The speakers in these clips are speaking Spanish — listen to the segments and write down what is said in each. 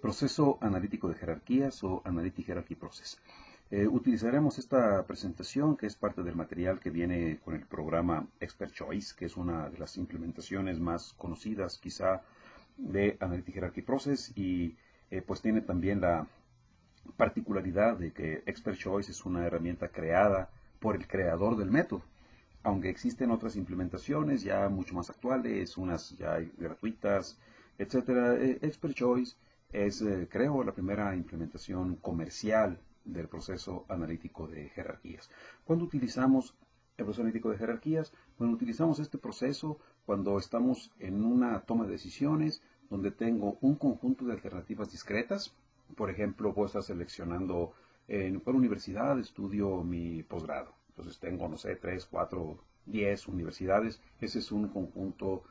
Proceso analítico de jerarquías o Analytic Hierarchy Process. Utilizaremos esta presentación, que es parte del material que viene con el programa Expert Choice, que es una de las implementaciones más conocidas quizá de Analytic Hierarchy Process, y pues tiene también la particularidad de que Expert Choice es una herramienta creada por el creador del método. Aunque existen otras implementaciones ya mucho más actuales, unas ya gratuitas, etcétera, Expert Choice es, creo, la primera implementación comercial del proceso analítico de jerarquías. ¿Cuándo utilizamos el proceso analítico de jerarquías? Bueno, utilizamos este proceso cuando estamos en una toma de decisiones donde tengo un conjunto de alternativas discretas. Por ejemplo, puedo estar seleccionando en cuál universidad estudio mi posgrado. Entonces tengo, no sé, 3, 4, 10 universidades. Ese es un conjunto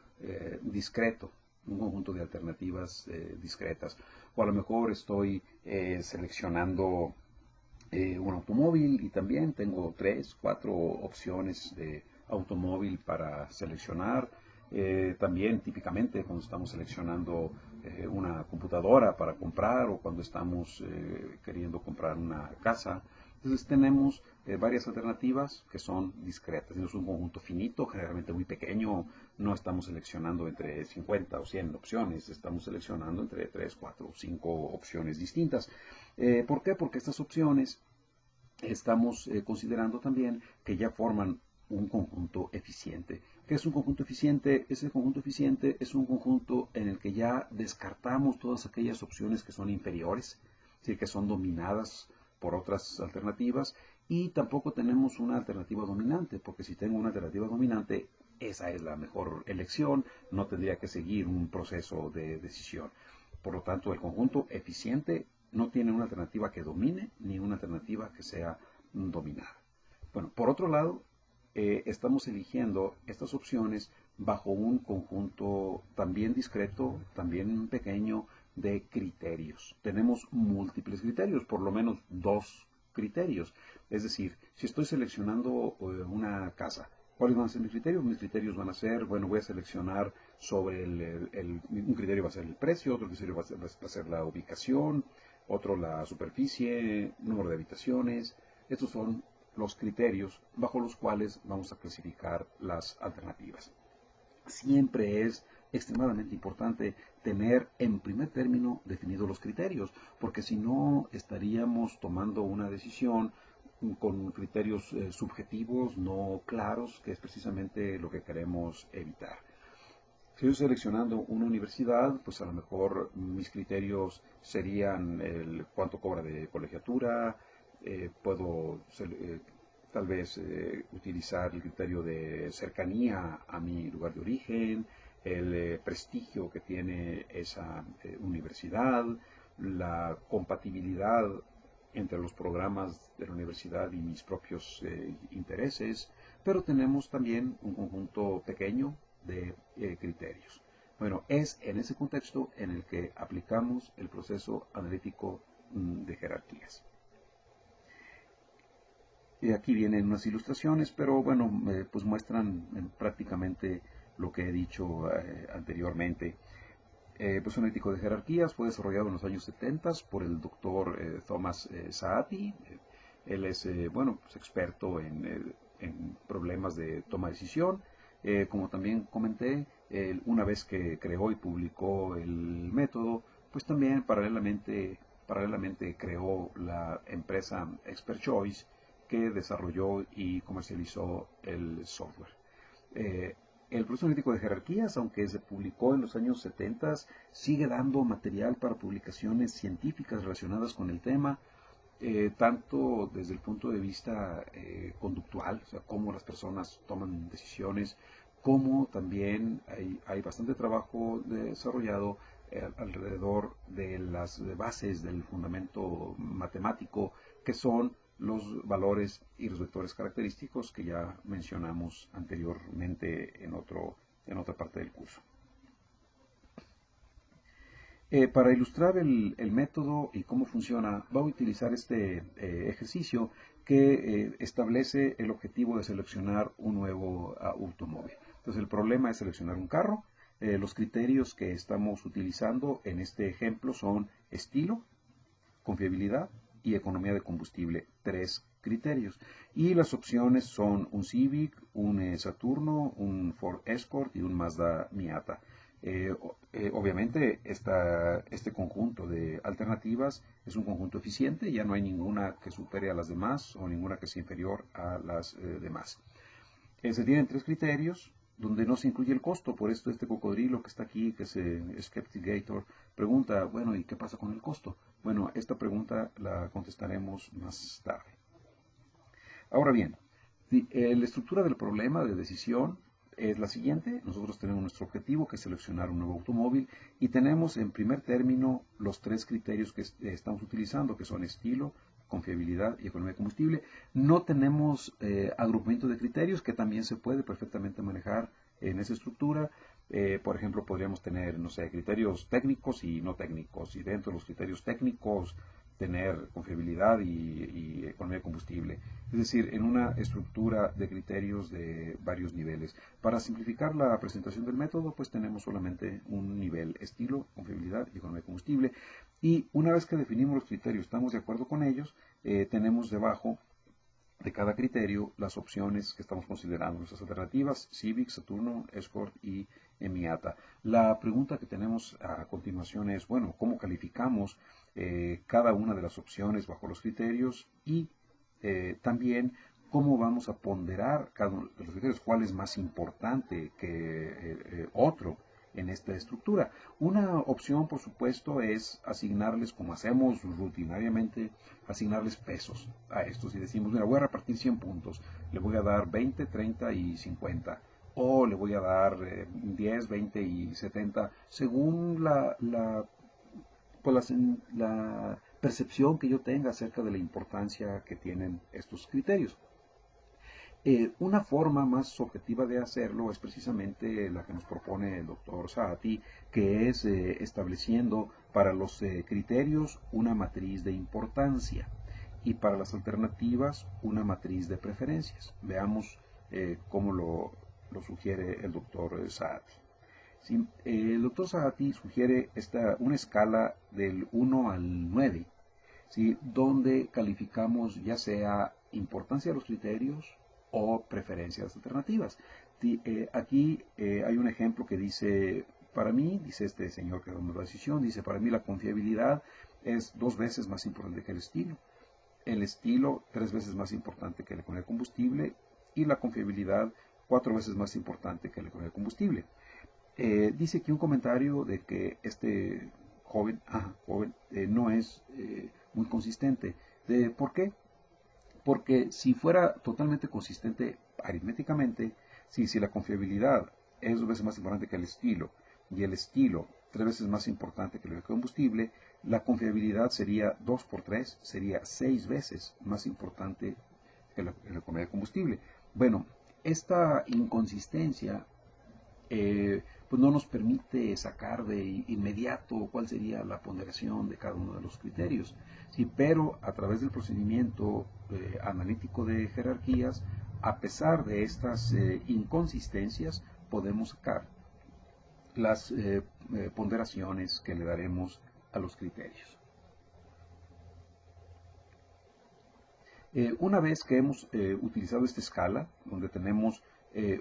discreto, un conjunto de alternativas discretas. O a lo mejor estoy seleccionando un automóvil y también tengo 3, 4 opciones de automóvil para seleccionar. También típicamente cuando estamos seleccionando una computadora para comprar o cuando estamos queriendo comprar una casa. Entonces tenemos varias alternativas que son discretas. Es un conjunto finito, generalmente muy pequeño. No estamos seleccionando entre 50 o 100 opciones, estamos seleccionando entre 3, 4 o 5 opciones distintas. ¿Por qué? Porque estas opciones estamos considerando también que ya forman un conjunto eficiente. ¿Qué es un conjunto eficiente? Ese conjunto eficiente es un conjunto en el que ya descartamos todas aquellas opciones que son inferiores, es decir, que son dominadas por otras alternativas, y tampoco tenemos una alternativa dominante, porque si tengo una alternativa dominante, esa es la mejor elección, no tendría que seguir un proceso de decisión. Por lo tanto, el conjunto eficiente no tiene una alternativa que domine ni una alternativa que sea dominada. Bueno, por otro lado, estamos eligiendo estas opciones bajo un conjunto también discreto, también pequeño, de criterios. Tenemos múltiples criterios, por lo menos 2 criterios. Es decir, si estoy seleccionando una casa, ¿cuáles van a ser mis criterios? Mis criterios van a ser, bueno, voy a seleccionar sobre un criterio va a ser el precio, otro criterio va a ser la ubicación, otro la superficie, número de habitaciones. Estos son los criterios bajo los cuales vamos a clasificar las alternativas. Siempre es extremadamente importante tener en primer término definidos los criterios, porque si no estaríamos tomando una decisión con criterios subjetivos no claros, que es precisamente lo que queremos evitar. Si yo estoy seleccionando una universidad, pues a lo mejor mis criterios serían el cuánto cobra de colegiatura, puedo tal vez utilizar el criterio de cercanía a mi lugar de origen, el prestigio que tiene esa universidad, la compatibilidad entre los programas de la universidad y mis propios intereses, pero tenemos también un conjunto pequeño de criterios. Bueno, es en ese contexto en el que aplicamos el proceso analítico de jerarquías. Aquí vienen unas ilustraciones, pero bueno, pues muestran prácticamente lo que he dicho anteriormente. El proceso analítico de jerarquías fue desarrollado en los años 70 por el doctor Thomas Saati. Él es, bueno, pues experto en problemas de toma de decisión. Como también comenté, una vez que creó y publicó el método, pues también paralelamente creó la empresa Expert Choice, que desarrolló y comercializó el software. El proceso analítico de jerarquías, aunque se publicó en los años 70, sigue dando material para publicaciones científicas relacionadas con el tema, tanto desde el punto de vista conductual, o sea, cómo las personas toman decisiones, como también hay bastante trabajo desarrollado alrededor de las bases del fundamento matemático, que son los valores y los vectores característicos que ya mencionamos anteriormente en otra parte del curso. Para ilustrar el método y cómo funciona, voy a utilizar este ejercicio que establece el objetivo de seleccionar un nuevo automóvil. Entonces el problema es seleccionar un carro Los criterios que estamos utilizando en este ejemplo son estilo, confiabilidad y economía de combustible. 3 criterios. Y las opciones son un Civic, un Saturno, un Ford Escort y un Mazda Miata. Obviamente este conjunto de alternativas es un conjunto eficiente, ya no hay ninguna que supere a las demás o ninguna que sea inferior a las demás. Se tienen 3 criterios donde no se incluye el costo. Por esto este cocodrilo que está aquí, que es Skeptigator, pregunta, bueno, ¿y qué pasa con el costo? Bueno, esta pregunta la contestaremos más tarde. Ahora bien, la estructura del problema de decisión es la siguiente. Nosotros tenemos nuestro objetivo, que es seleccionar un nuevo automóvil, y tenemos en primer término los 3 criterios que estamos utilizando, que son estilo, confiabilidad y economía de combustible. No tenemos agrupamiento de criterios, que también se puede perfectamente manejar en esa estructura. Por ejemplo, podríamos tener, no sé, criterios técnicos y no técnicos, y dentro de los criterios técnicos tener confiabilidad y economía de combustible. Es decir, en una estructura de criterios de varios niveles. Para simplificar la presentación del método, pues tenemos solamente un nivel: estilo, confiabilidad y economía de combustible. Y una vez que definimos los criterios, estamos de acuerdo con ellos, tenemos debajo de cada criterio las opciones que estamos considerando, nuestras alternativas: Civic, Saturno, Escort y Miata. La pregunta que tenemos a continuación es, bueno, ¿cómo calificamos cada una de las opciones bajo los criterios? Y también, ¿cómo vamos a ponderar cada uno de los criterios? ¿Cuál es más importante que otro en esta estructura? Una opción, por supuesto, es asignarles, como hacemos rutinariamente, asignarles pesos a estos. Y decimos, mira, voy a repartir 100 puntos, le voy a dar 20, 30 y 50. O le voy a dar 10, 20 y 70, según pues la percepción que yo tenga acerca de la importancia que tienen estos criterios. Una forma más objetiva de hacerlo es precisamente la que nos propone el doctor Saati, que es estableciendo para los criterios una matriz de importancia y para las alternativas una matriz de preferencias. Veamos cómo lo sugiere el doctor Saati. Sí, el doctor Saati sugiere una escala del 1 al 9, ¿sí?, donde calificamos ya sea importancia de los criterios o preferencias alternativas. Aquí hay un ejemplo que dice, para mí, dice este señor que tomó la decisión, dice, para mí la confiabilidad es 2 veces más importante que el estilo 3 veces más importante que la economía de combustible, y la confiabilidad 4 veces más importante que la economía de combustible. Dice aquí un comentario de que este joven no es muy consistente. ¿Por qué? Porque si fuera totalmente consistente aritméticamente, si la confiabilidad es 2 veces más importante que el estilo, y el estilo 3 veces más importante que el combustible, la confiabilidad sería 2 por 3, sería 6 veces más importante que la economía de combustible. Bueno, esta inconsistencia pues no nos permite sacar de inmediato cuál sería la ponderación de cada uno de los criterios. Sí, pero a través del procedimiento analítico de jerarquías, a pesar de estas inconsistencias, podemos sacar las ponderaciones que le daremos a los criterios. Una vez que hemos utilizado esta escala, donde tenemos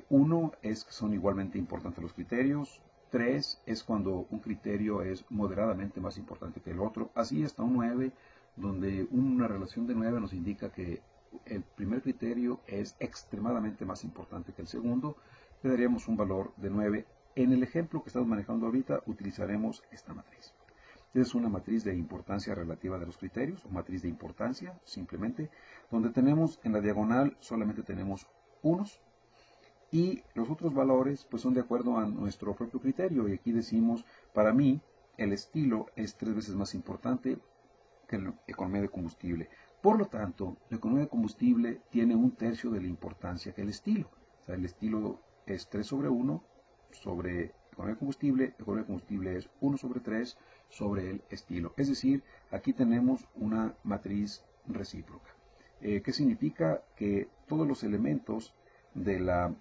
1 es que son igualmente importantes los criterios, 3 es cuando un criterio es moderadamente más importante que el otro, así hasta un 9, donde una relación de 9 nos indica que el primer criterio es extremadamente más importante que el segundo, le daríamos un valor de 9. En el ejemplo que estamos manejando ahorita utilizaremos esta matriz. Es una matriz de importancia relativa de los criterios, o matriz de importancia, simplemente, donde tenemos en la diagonal solamente tenemos unos, y los otros valores pues son de acuerdo a nuestro propio criterio. Y aquí decimos, para mí, el estilo es 3 veces más importante que la economía de combustible. Por lo tanto, la economía de combustible tiene 1/3 de la importancia que el estilo. O sea, el estilo es 3 sobre 1 sobre economía de combustible es 1 sobre 3 sobre el estilo. Es decir, aquí tenemos una matriz recíproca. ¿Qué significa? Que todos los elementos de la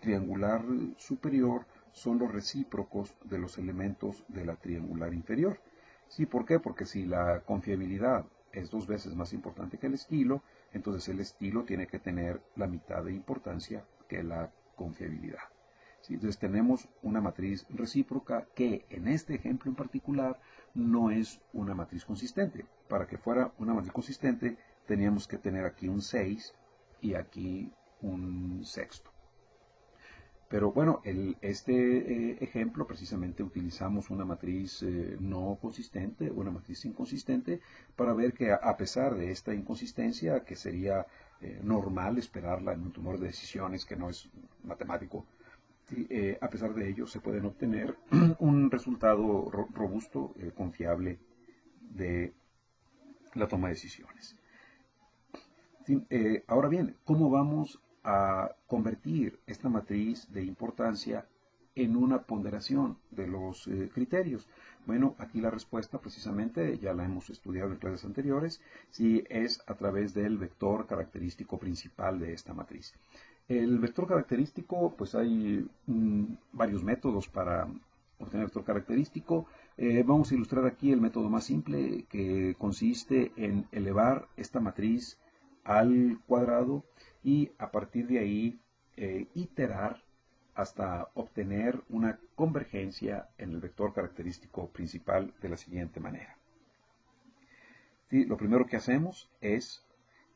triangular superior son los recíprocos de los elementos de la triangular inferior. ¿Sí? ¿Por qué? Porque si la confiabilidad es 2 veces más importante que el estilo, entonces el estilo tiene que tener la mitad de importancia que la confiabilidad. ¿Sí? Entonces tenemos una matriz recíproca que en este ejemplo en particular no es una matriz consistente. Para que fuera una matriz consistente teníamos que tener aquí un 6 y aquí un sexto. Pero bueno, este ejemplo precisamente utilizamos una matriz no consistente, una matriz inconsistente, para ver que a pesar de esta inconsistencia, que sería normal esperarla en un tumor de decisiones que no es matemático, ¿sí? A pesar de ello se pueden obtener un resultado robusto, confiable de la toma de decisiones. ¿Sí? Ahora bien, ¿cómo vamos a convertir esta matriz de importancia en una ponderación de los criterios? Bueno, aquí la respuesta precisamente ya la hemos estudiado en clases anteriores, si es a través del vector característico principal de esta matriz. El vector característico, pues hay varios métodos para obtener vector característico. Vamos a ilustrar aquí el método más simple, que consiste en elevar esta matriz al cuadrado y a partir de ahí iterar hasta obtener una convergencia en el vector característico principal de la siguiente manera. ¿Sí? Lo primero que hacemos es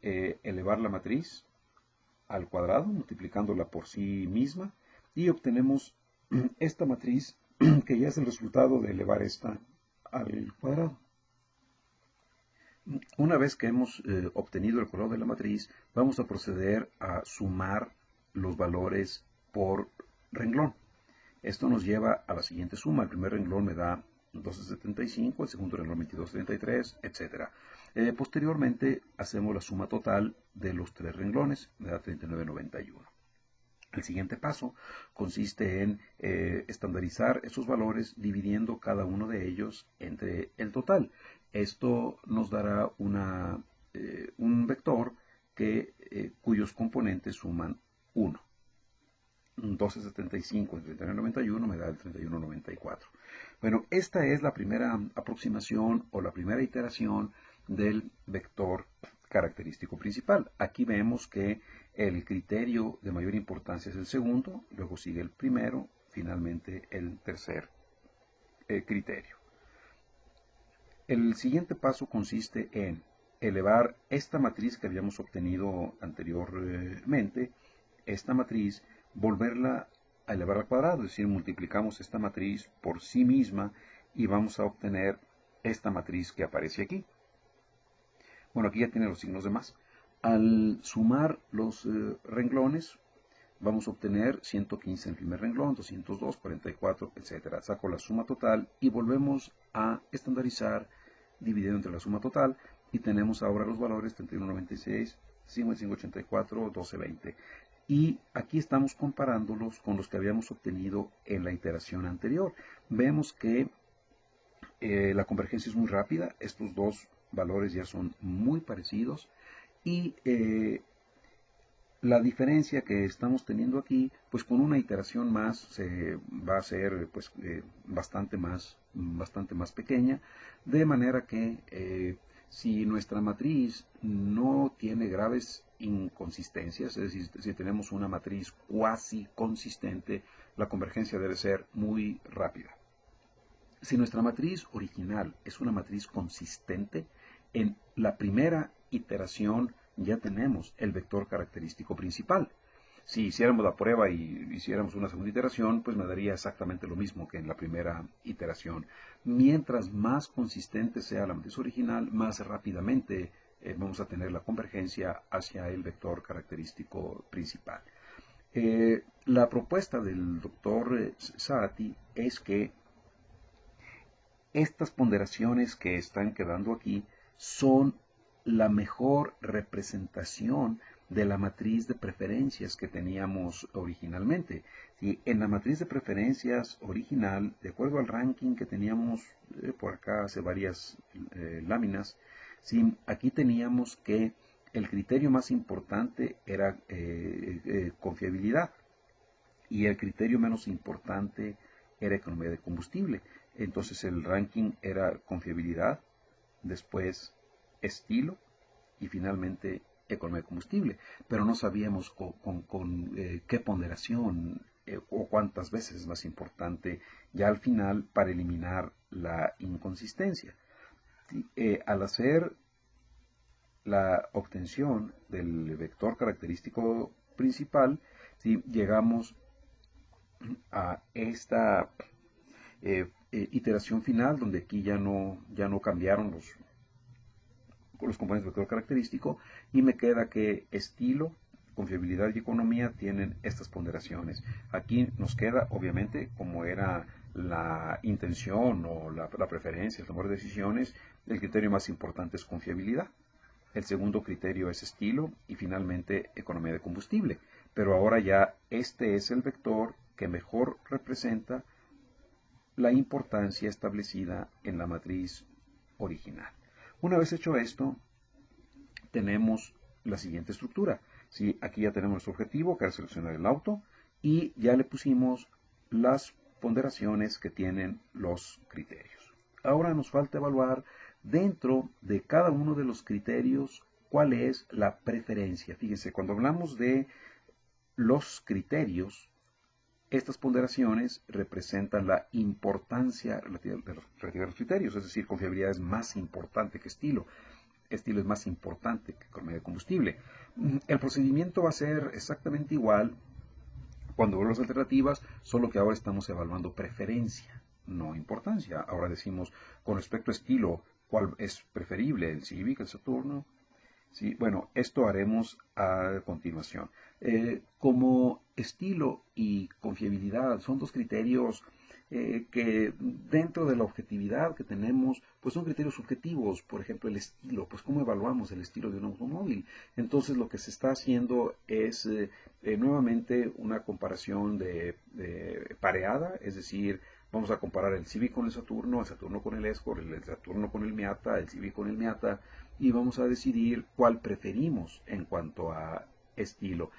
elevar la matriz al cuadrado, multiplicándola por sí misma, y obtenemos esta matriz que ya es el resultado de elevar esta al cuadrado. Una vez que hemos obtenido el color de la matriz, vamos a proceder a sumar los valores por renglón. Esto nos lleva a la siguiente suma. El primer renglón me da 12,75, el segundo renglón 22,33, etc. Posteriormente hacemos la suma total de los 3 renglones, me da 39,91. El siguiente paso consiste en estandarizar esos valores dividiendo cada uno de ellos entre el total. Esto nos dará un vector cuyos componentes suman 1. 12,75 entre 39,91 me da el 31,94. Bueno, esta es la primera aproximación o la primera iteración del vector característico principal. Aquí vemos que el criterio de mayor importancia es el segundo, luego sigue el primero, finalmente el tercer criterio. El siguiente paso consiste en elevar esta matriz que habíamos obtenido anteriormente, esta matriz, volverla a elevar al cuadrado, es decir, multiplicamos esta matriz por sí misma y vamos a obtener esta matriz que aparece aquí. Bueno, aquí ya tiene los signos de más. Al sumar los renglones, vamos a obtener 115 en el primer renglón, 202, 44, etc. Saco la suma total y volvemos a estandarizar dividiendo entre la suma total y tenemos ahora los valores 31,96, 55,84, 12,20. Y aquí estamos comparándolos con los que habíamos obtenido en la iteración anterior. Vemos que la convergencia es muy rápida, estos dos valores ya son muy parecidos y la diferencia que estamos teniendo aquí, pues con una iteración más se va a ser pues bastante más pequeña, de manera que si nuestra matriz no tiene graves inconsistencias, es decir, si tenemos una matriz cuasi consistente, la convergencia debe ser muy rápida. Si nuestra matriz original es una matriz consistente, en la primera iteración ya tenemos el vector característico principal. Si hiciéramos la prueba y hiciéramos una segunda iteración, pues me daría exactamente lo mismo que en la primera iteración. Mientras más consistente sea la matriz original, más rápidamente vamos a tener la convergencia hacia el vector característico principal. La propuesta del doctor Saati es que estas ponderaciones que están quedando aquí son la mejor representación de la matriz de preferencias que teníamos originalmente. ¿Sí? En la matriz de preferencias original, de acuerdo al ranking que teníamos por acá hace varias láminas, ¿sí? Aquí teníamos que el criterio más importante era confiabilidad. y el criterio menos importante era economía de combustible. Entonces el ranking era confiabilidad, después estilo y finalmente economía de combustible. Pero no sabíamos con qué ponderación o cuántas veces es más importante ya al final para eliminar la inconsistencia. Al hacer la obtención del vector característico principal, ¿sí? Llegamos a esta iteración final, donde aquí ya no cambiaron los componentes del vector característico, y me queda que estilo, confiabilidad y economía tienen estas ponderaciones. Aquí nos queda, obviamente, como era la intención o la preferencia, el tomar decisiones, el criterio más importante es confiabilidad. El segundo criterio es estilo y finalmente economía de combustible. Pero ahora ya este es el vector que mejor representa la importancia establecida en la matriz original. Una vez hecho esto, tenemos la siguiente estructura. ¿Sí? Aquí ya tenemos nuestro objetivo, que era seleccionar el auto, y ya le pusimos las ponderaciones que tienen los criterios. Ahora nos falta evaluar dentro de cada uno de los criterios cuál es la preferencia. Fíjense, cuando hablamos de los criterios, estas ponderaciones representan la importancia relativa a los criterios, es decir, confiabilidad es más importante que estilo es más importante que economía de combustible. El procedimiento va a ser exactamente igual cuando vemos las alternativas, solo que ahora estamos evaluando preferencia, no importancia. Ahora decimos, con respecto a estilo, ¿cuál es preferible? ¿El Civic, el Saturno? Sí, bueno, esto haremos a continuación. Como estilo y confiabilidad son dos criterios que dentro de la objetividad que tenemos, pues son criterios subjetivos. Por ejemplo, el estilo, pues cómo evaluamos el estilo de un automóvil. Entonces lo que se está haciendo es nuevamente una comparación de pareada, es decir, vamos a comparar el Civic con el Saturno con el Escort, el Saturno con el Miata, el Civic con el Miata, y vamos a decidir cuál preferimos en cuanto a estilo.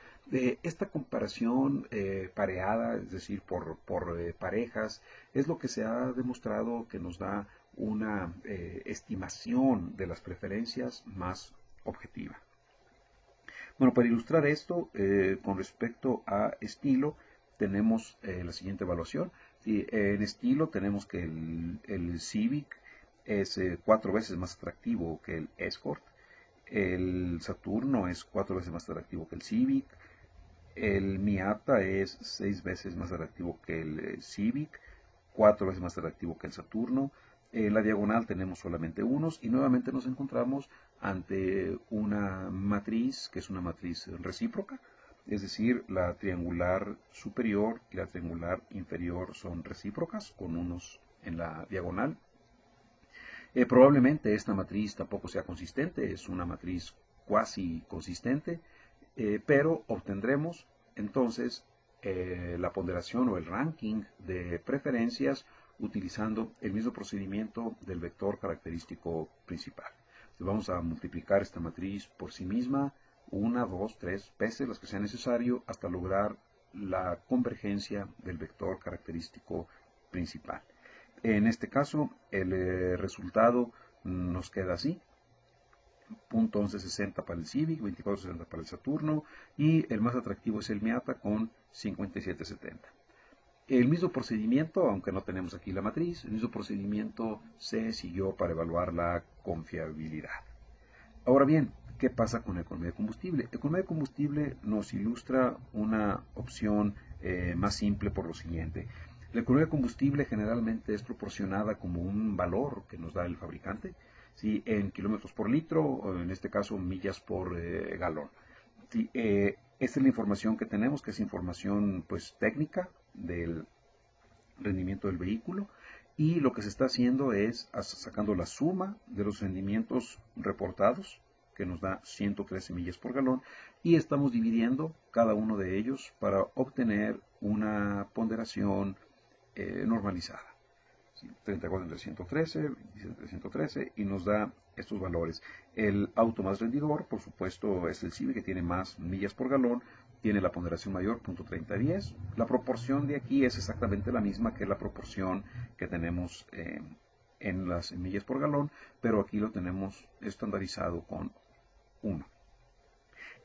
Esta comparación pareada, es decir, por parejas, es lo que se ha demostrado que nos da una estimación de las preferencias más objetiva. Bueno, para ilustrar esto, con respecto a estilo, tenemos la siguiente evaluación. Sí, en estilo tenemos que el Civic es 4 veces más atractivo que el Escort. El Saturno es 4 veces más atractivo que el Civic. El Miata es 6 veces más atractivo que el Civic, 4 veces más atractivo que el Saturno. En la diagonal tenemos solamente unos y nuevamente nos encontramos ante una matriz que es una matriz recíproca, es decir, la triangular superior y la triangular inferior son recíprocas con unos en la diagonal. Probablemente esta matriz tampoco sea consistente, es una matriz cuasi consistente, pero obtendremos entonces la ponderación o el ranking de preferencias utilizando el mismo procedimiento del vector característico principal. Entonces vamos a multiplicar esta matriz por sí misma, 1, 2, 3 veces, las que sea necesario, hasta lograr la convergencia del vector característico principal. En este caso, el resultado nos queda así. Punto 1160 para el Civic, 2460 para el Saturno y el más atractivo es el Miata con 5770. El mismo procedimiento, aunque no tenemos aquí la matriz, el mismo procedimiento se siguió para evaluar la confiabilidad. Ahora bien, ¿qué pasa con la economía de combustible? La economía de combustible nos ilustra una opción más simple por lo siguiente. La economía de combustible generalmente es proporcionada como un valor que nos da el fabricante, ¿sí? En kilómetros por litro, o en este caso millas por galón. ¿Sí? Esta es la información que tenemos, que es información pues técnica del rendimiento del vehículo, y lo que se está haciendo es sacando la suma de los rendimientos reportados, que nos da 113 millas por galón, y estamos dividiendo cada uno de ellos para obtener una ponderación normalizada. 34 entre 113, 27 entre 113, y nos da estos valores. El auto más rendidor, por supuesto, es el Civic, que tiene más millas por galón, tiene la ponderación mayor, 0.3010. La proporción de aquí es exactamente la misma que la proporción que tenemos en las millas por galón, pero aquí lo tenemos estandarizado con 1.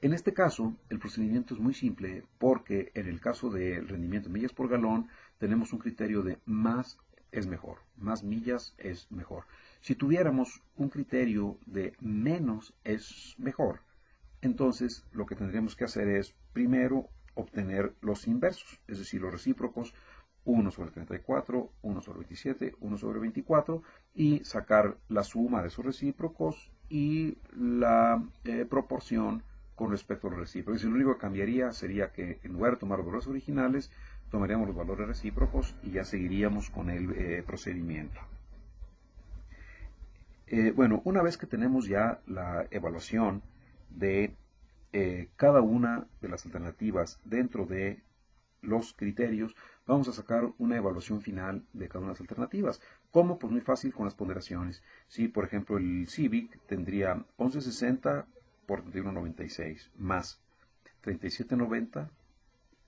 En este caso, el procedimiento es muy simple porque en el caso del rendimiento en millas por galón, tenemos un criterio de más es mejor, más millas es mejor. Si tuviéramos un criterio de menos es mejor, entonces lo que tendríamos que hacer es primero obtener los inversos, es decir, los recíprocos 1 sobre 34, 1 sobre 27, 1 sobre 24 y sacar la suma de esos recíprocos y la proporción con respecto a los recíprocos. Lo único que cambiaría sería que en lugar de tomar los valores originales, tomaríamos los valores recíprocos y ya seguiríamos con el procedimiento. Bueno, una vez que tenemos ya la evaluación de cada una de las alternativas dentro de los criterios, vamos a sacar una evaluación final de cada una de las alternativas. ¿Cómo? Pues muy fácil con las ponderaciones. Si, por ejemplo, el Civic tendría 1160 por 3196 más 3790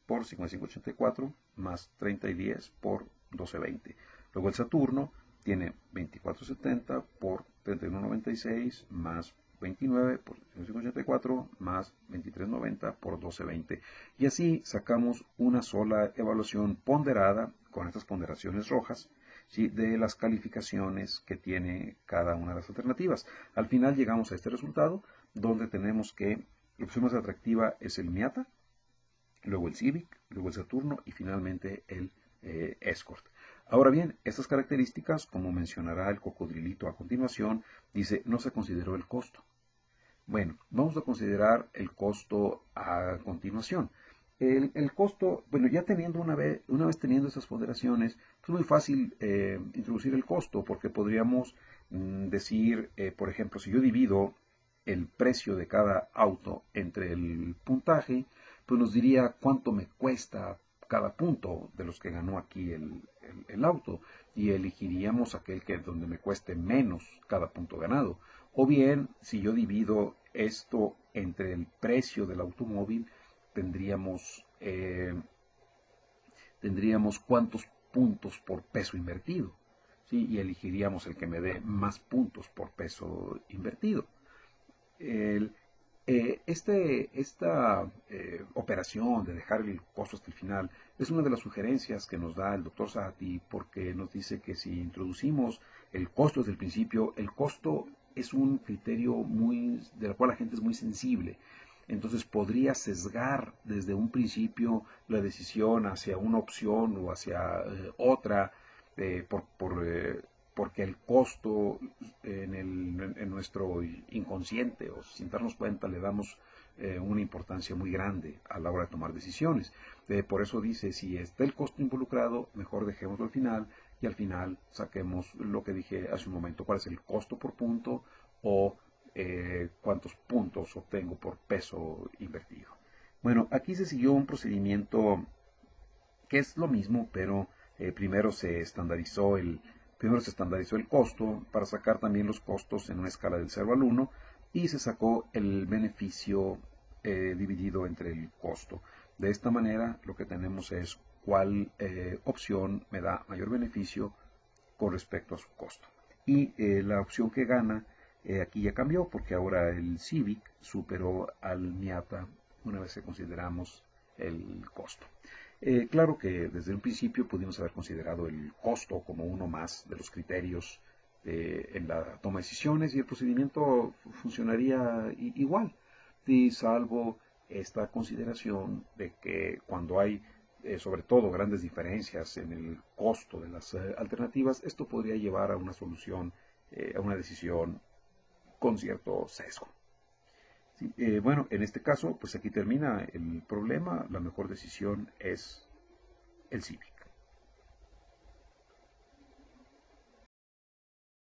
por 5584 más 3010 por 1220. Luego el Saturno tiene 2470 por 3196 más 29 por 5584 más 2390 por 1220. Y así sacamos una sola evaluación ponderada con estas ponderaciones rojas, ¿sí?, de las calificaciones que tiene cada una de las alternativas. Al final llegamos a este resultado donde tenemos que la opción más atractiva es el Miata, luego el Civic, luego el Saturno y finalmente el Escort. Ahora bien, estas características, como mencionará el cocodrilito a continuación, dice no se consideró el costo. Bueno, vamos a considerar el costo a continuación. El costo, bueno, ya teniendo una vez teniendo esas ponderaciones, es muy fácil introducir el costo, porque podríamos decir, por ejemplo, si yo divido el precio de cada auto entre el puntaje, pues nos diría cuánto me cuesta cada punto de los que ganó aquí el auto, y elegiríamos aquel que donde me cueste menos cada punto ganado. O bien, si yo divido esto entre el precio del automóvil, tendríamos cuántos puntos por peso invertido, ¿sí? Y elegiríamos el que me dé más puntos por peso invertido. Esta operación de dejar el costo hasta el final es una de las sugerencias que nos da el doctor Saati, porque nos dice que si introducimos el costo desde el principio, el costo es un criterio del cual la gente es muy sensible. Entonces podría sesgar desde un principio la decisión hacia una opción o hacia otra porque el costo en nuestro inconsciente o sin darnos cuenta le damos una importancia muy grande a la hora de tomar decisiones. Por eso dice, si está el costo involucrado, mejor dejémoslo al final y al final saquemos lo que dije hace un momento, cuál es el costo por punto o cuántos puntos obtengo por peso invertido. Bueno, aquí se siguió un procedimiento que es lo mismo, pero primero se estandarizó el costo para sacar también los costos en una escala del 0 al 1 y se sacó el beneficio dividido entre el costo. De esta manera lo que tenemos es cuál opción me da mayor beneficio con respecto a su costo. Y la opción que gana aquí ya cambió porque ahora el Civic superó al Miata una vez que consideramos el costo. Claro que desde un principio pudimos haber considerado el costo como uno más de los criterios en la toma de decisiones y el procedimiento funcionaría igual, y salvo esta consideración de que cuando hay sobre todo grandes diferencias en el costo de las alternativas, esto podría llevar a una solución, a una decisión con cierto sesgo. Sí, bueno, en este caso, pues aquí termina el problema. La mejor decisión es el Civic.